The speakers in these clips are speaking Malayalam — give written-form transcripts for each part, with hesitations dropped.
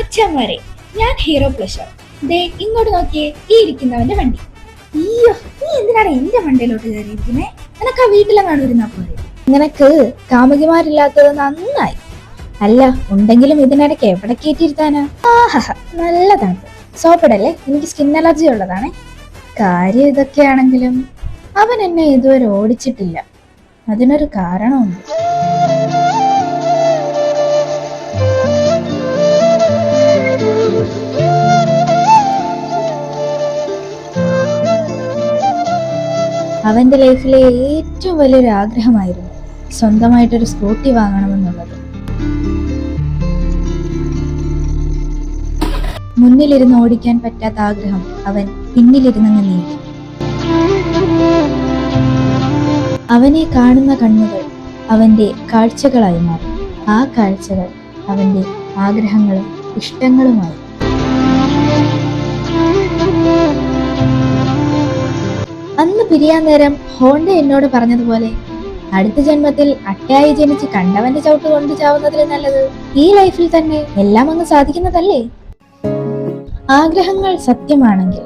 മച്ചന്മാരെ, ഞാൻ ഹീറോ പ്ലഷർ. ദേ ഇങ്ങോട്ട് നോക്കിയേ, ഈ ഇരിക്കുന്നവന്റെ വണ്ടി. അയ്യോ, നീ എന്തിനാണ് എന്റെ വണ്ടിയിലോട്ട് കയറിയിരിക്കുന്നേ? നിനക്ക് ആ വീട്ടിലെങ്ങാണ്ട് ഇരുന്നാ പോലെ. നിനക്ക് കാമുകിമാരില്ലാത്തത് നന്നായി. അല്ല, ഉണ്ടെങ്കിലും ഇതിനിടയ്ക്ക് എവിടെ കയറ്റിയിരുത്താനാ? ആഹാ, നല്ലതാണ്. സോപ്പിടല്ലേ, എനിക്ക് സ്കിൻ അലർജി ഉള്ളതാണേ. കാര്യം ഇതൊക്കെയാണെങ്കിലും അവൻ എന്നെ ഇതുവരെ ഓടിച്ചിട്ടില്ല. അതിനൊരു കാരണമുണ്ട്. അവന്റെ ലൈഫിലെ ഏറ്റവും വലിയൊരു ആഗ്രഹമായിരുന്നു സ്വന്തമായിട്ടൊരു സ്കൂട്ടി വാങ്ങണമെന്നുള്ളത്. മുന്നിലിരുന്ന് ഓടിക്കാൻ പറ്റാത്ത ആഗ്രഹം അവൻ പിന്നിലിരുന്നങ്ങ് നേടി. അവനെ കാണുന്ന കണ്ണുകൾ അവന്റെ കാഴ്ചകളായി മാറി. ആ കാഴ്ചകൾ അവന്റെ ആഗ്രഹങ്ങളും ഇഷ്ടങ്ങളുമായി. അന്ന് പിരിയാൻ നേരം ഹോണ്ട എന്നോട് പറഞ്ഞതുപോലെ, അടുത്ത ജന്മത്തിൽ അട്ടയായി ജനിച്ച് കണ്ടവന്റെ ചവിട്ട് കൊണ്ട് ചാവുന്നതിൽ നല്ലത് ഈ ലൈഫിൽ തന്നെ എല്ലാം അങ്ങ് സാധിക്കുന്നതല്ലേ. ആഗ്രഹങ്ങൾ സത്യമാണെങ്കിൽ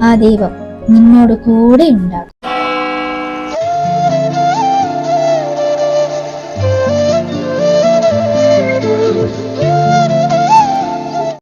ആ ദൈവം നിന്നോട് കൂടെ ഉണ്ടാകും.